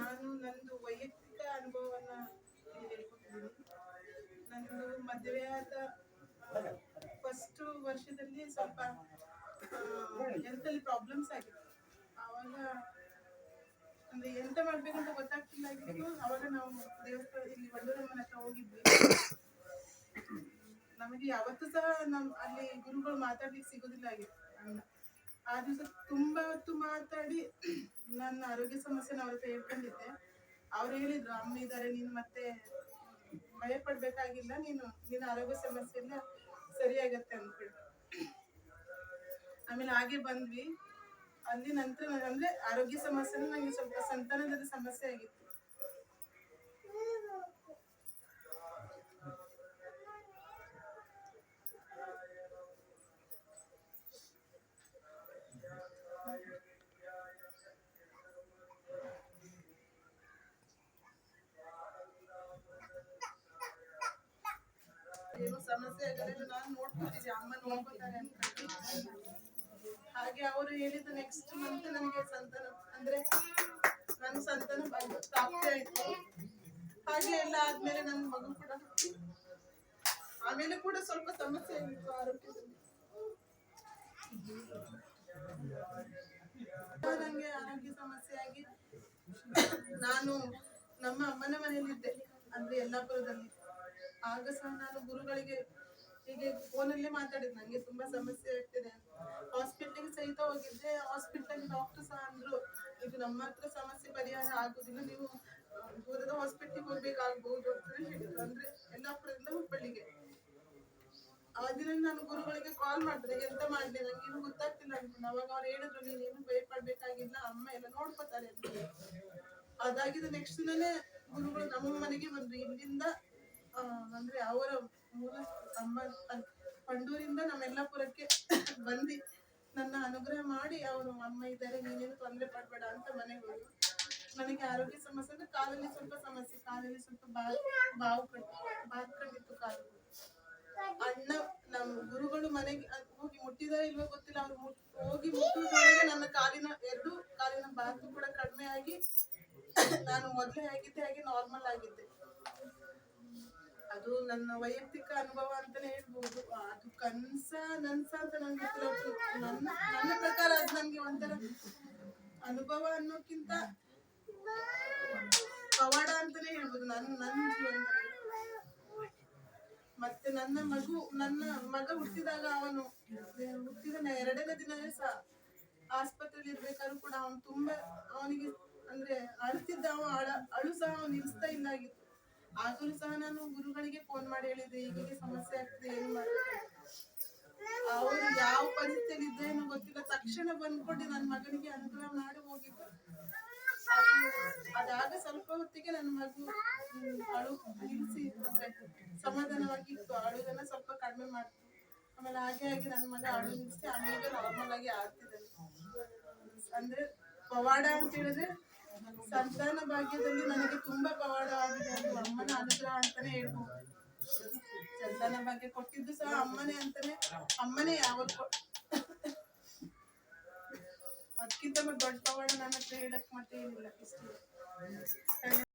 ನಾನು ನಂದು ವೈಯಕ್ತಿಕ ಅನುಭವವನ್ನ ಹೇಳ್ಕೊತಿದ್ದೀನಿ. ನಂದು ಮದುವೆಯಾದ ಫಸ್ಟ್ ವರ್ಷದಲ್ಲಿ ಸ್ವಲ್ಪ ಹೆಲ್ತಲ್ಲಿ ಪ್ರಾಬ್ಲಮ್ಸ್ ಆಗಿತ್ತು. ಆವಾಗ ಅಂದ್ರೆ ಎಂತ ಮಾಡ್ಬೇಕಂತ ಗೊತ್ತಾಗ್ತಿಲ್ಲ ಆಗಿತ್ತು. ಅವಾಗ ನಾವು ದೇವಸ್ಥಾನ ಇಲ್ಲಿ ವಡ್ಡೂರಮ್ಮನ ಹತ್ರ ಹೋಗಿದ್ವಿ. ನಮಗೆ ಯಾವತ್ತೂ ಸಹ ಅಲ್ಲಿ ಗುರುಗಳು ಮಾತಾಡ್ಲಿಕ್ಕೆ ಸಿಗೋದಿಲ್ಲ ಆಗಿತ್ತು. ಆ ದಿವಸ ತುಂಬಾ ಹೊತ್ತು ಮಾತಾಡಿ ನನ್ನ ಆರೋಗ್ಯ ಸಮಸ್ಯೆನ ಅವ್ರ ಹತ್ರ ಹೇಳ್ಕೊಂಡಿದ್ದೆ. ಅವ್ರು ಹೇಳಿದ್ರು, ಅಮ್ಮ ಇದ್ದಾರೆ, ನೀನು ಮತ್ತೆ ಭಯ ಪಡ್ಬೇಕಾಗಿಲ್ಲ, ನಿನ್ನ ಆರೋಗ್ಯ ಸಮಸ್ಯೆ ಎಲ್ಲ ಸರಿಯಾಗತ್ತೆ ಅಂದ್ಬಿಟ್ಟು. ಆಮೇಲೆ ಹಾಗೆ ಬಂದ್ವಿ. ಅಲ್ಲಿ ನಂತರ ಅಂದ್ರೆ ಆರೋಗ್ಯ ಸಮಸ್ಯೆ ನಂಗೆ ಸ್ವಲ್ಪ ಸಂತಾನದಲ್ಲಿ ಸಮಸ್ಯೆ ಆಗಿತ್ತು. ಏನು ಸಮಸ್ಯೆ ಆಗಲ್ಲ, ನಾನು ನೋಡ್ಕೊತಿದ್ದೆ, ಅಮ್ಮ ನೋಡ್ಕೊತಾರೆ ಅಂತ. ಹಾಗೆ ಅವರು ಹೇಳಿದ ನೆಕ್ಸ್ಟ್ ಮಂತ್ ನನಗೆ ಸಂತಾನ ಅಂದ್ರೆ ನನ್ನ ಸಂತಾನ ಪ್ರಾಪ್ತಿ ಆಯ್ತು. ಹಾಗೆ ಎಲ್ಲ ಆದ್ಮೇಲೆ ನನ್ನ ಮಗು ಕೂಡ ಆಮೇಲೆ ಕೂಡ ಸ್ವಲ್ಪ ಸಮಸ್ಯೆ ಆಗಿತ್ತು ಆರೋಗ್ಯದಲ್ಲಿ. ನಂಗೆ ಆರೋಗ್ಯ ಸಮಸ್ಯೆ ಆಗಿ ನಾನು ನಮ್ಮ ಅಮ್ಮನ ಮನೆಯಲ್ಲಿದ್ದೆ, ಅಂದ್ರೆ ಯಲ್ಲಾಪುರದಲ್ಲಿ. ಆಗ ಸಹ ನಾನು ಗುರುಗಳಿಗೆ ಹೀಗೆ ಫೋನಲ್ಲೇ ಮಾತಾಡಿದ್, ನಂಗೆ ತುಂಬಾ ಸಮಸ್ಯೆ ಆಗ್ತಿದೆ. ಹಾಸ್ಪಿಟ್ಲಿಗೆ ಸಹಿತ ಹೋಗಿದ್ದೆ. ಹಾಸ್ಪಿಟಲ್ ಡಾಕ್ಟರ್ ಸಹ ಅಂದ್ರು, ಇದು ನಮ್ಮ ಹತ್ರ ಸಮಸ್ಯೆ ಪರಿಹಾರ ಆಗುದಿಲ್ಲ, ನೀವು ದೂರದ ಹಾಸ್ಪಿಟ್ಲಿಗೆ ಹೋಗ್ಬೇಕಾಗ್ಬಹುದು ಅಂತ ಹೇಳಿದ್ರು. ಅಂದ್ರೆ ಯಲ್ಲಾಪುರದಿಂದ ಹುಬ್ಬಳ್ಳಿಗೆ. ಆ ದಿನ ನಾನು ಗುರುಗಳಿಗೆ ಕಾಲ್ ಮಾಡಿದೆ, ಎಂತ ಮಾಡ್ಲಿ ನಂಗೇನು ಗೊತ್ತಾಗ್ತಿಲ್ಲ ಅನ್ಕೊಂಡು. ಅವಾಗ ಅವ್ರು ಹೇಳಿದ್ರು, ನೀನೇನು ಭಯ ಪಡ್ಬೇಕಾಗಿಲ್ಲ, ಅಮ್ಮ ಎಲ್ಲ ನೋಡ್ಕೋತಾರೆ ಅಂತ. ಅದಾಗಿದ ನೆಕ್ಸ್ಟ್ ದಿನನೇ ಗುರುಗಳು ನಮ್ಮ ಮನೆಗೆ ಬಂದ್ರು. ಇಲ್ಲಿಂದ ಅಂದ್ರೆ ಅವರ ಮೂಲ ಅಮ್ಮ ಪಂಡೂರಿಂದ ನಮ್ಮ ಯಲ್ಲಾಪುರಕ್ಕೆ ಬಂದು ನನ್ನ ಅನುಗ್ರಹ ಮಾಡಿ, ಅವರು ಅಮ್ಮ ಇದ್ದಾರೆ, ನೀನೇನು ತೊಂದರೆ ಪಡ್ಬೇಡ ಅಂತ ಮನೆಗೆ ಹೋದ್ರು. ನನಗೆ ಆರೋಗ್ಯ ಸಮಸ್ಯೆ ಅಂದ್ರೆ ಕಾಲಲ್ಲಿ ಸ್ವಲ್ಪ ಸಮಸ್ಯೆ, ಕಾಲಲ್ಲಿ ಸ್ವಲ್ಪ ಬಾತ್ಕೊಂಡಿತ್ತು ಕಾಲು. ಅಣ್ಣ ನಮ್ಮ ಗುರುಗಳು ಮನೆಗೆ ಹೋಗಿ ಮುಟ್ಟಿದಾರೆ ಇಲ್ವೋ ಗೊತ್ತಿಲ್ಲ, ಅವ್ರು ಹೋಗಿ ಮುಟ್ಟುವುದರೊಳಗೆ ನನ್ನ ಎರಡು ಕಾಲಿನ ಬಾತು ಕೂಡ ಕಡಿಮೆ ಆಗಿ ನಾನು ಮೊದಲೇ ಆಗಿದ್ದೆ ಹಾಗೆ ನಾರ್ಮಲ್ ಆಗಿದ್ದೆ. ಅದು ನನ್ನ ವೈಯಕ್ತಿಕ ಅನುಭವ ಅಂತಾನೆ ಹೇಳ್ಬಹುದು. ಅದು ನನ್ಸ ಅಂತ ನಂಗೆ ಗೊತ್ತಿಲ್ಲ. ನನ್ನ ಪ್ರಕಾರ ಅದು ನಂಗೆ ಒಂಥರ ಅನುಭವ ಅನ್ನೋಕ್ಕಿಂತ ಪವಾಡ ಅಂತಾನೆ ಹೇಳ್ಬೋದು ನನ್ನ ಜೀವನದಲ್ಲಿ. ಮತ್ತೆ ನನ್ನ ಮಗ ಹುಟ್ಟಿದಾಗ ಅವನು ಹುಟ್ಟಿದ 2ನೇ ದಿನವೇ ಸಹ ಆಸ್ಪತ್ರೆಯಲ್ಲಿ ಇರ್ಬೇಕಾದ್ರೂ ಕೂಡ ಅವನು ತುಂಬಾ ಅವನಿಗೆ ಅಂದ್ರೆ ಅಳುತ್ತಿದ್ದ. ಅಳು ಸಹ ಅವನು ನಿಲ್ಲಿಸ್ತಾ ಇಲ್ಲ ಆಗಿತ್ತು. ಆಗಲೂ ಸಹ ನಾನು ಗುರುಗಳಿಗೆ ಫೋನ್ ಮಾಡಿ ಹೇಳಿದ್ದೆ, ಹೀಗೆ ಸಮಸ್ಯೆ ಆಗ್ತದೆ, ಏನು ಮಾಡ್ಬೇಕು. ಅವರು ಯಾವ ಪರಿಸ್ಥಿತಿಯಲ್ಲಿ ಇದ್ದೇನೋ ಗೊತ್ತಿಲ್ಲ, ತಕ್ಷಣ ಬಂದ್ಕೊಂಡು ನನ್ನ ಮಗನಿಗೆ ಅನುಗ್ರಹ ಮಾಡಿ ಹೋಗಿದ್ದು. ಅದಾಗ ಸ್ವಲ್ಪ ಹೊತ್ತಿಗೆ ನನ್ನ ಮಗು ಅಳು ನಿಲ್ಲಿಸಿ ಅಂದ್ರೆ ಸಮಾಧಾನವಾಗಿತ್ತು. ಅಳುದನ್ನ ಸ್ವಲ್ಪ ಕಡಿಮೆ ಮಾಡ್ತು. ಆಮೇಲೆ ಹಾಗೆ ನನ್ನ ಮಗ ಅಳು ನಿಲ್ಲಿಸಿ ಆಮೇಲೆ ನಾರ್ಮಲ್ ಆಗಿ ಆಡ್ತಿದ್ದಾನೆ. ಅಂದ್ರೆ ಪವಾಡ ಅಂತ ಹೇಳಿದ್ರೆ ಸಂತಾನ ಭಾಗ್ಯದಲ್ಲಿ ನನಗೆ ತುಂಬಾ ಪವಾಡ ಆಗಿದೆ. ಅದು ಅಮ್ಮನ ಅನುಗ್ರಹ ಅಂತಾನೆ ಹೇಳ್ಬೋದು. ಸಂತಾನ ಭಾಗ್ಯ ಕೊಟ್ಟಿದ್ದು ಸಹ ಅಮ್ಮನೇ ಯಾವತ್ತು. ಅದಕ್ಕಿಂತ ದೊಡ್ಡ ಪವಾಡ ನನ್ನ ಹತ್ರ ಹೇಳಕ್ ಮತ್ತೆ ಏನಿಲ್ಲ. ಇಷ್ಟು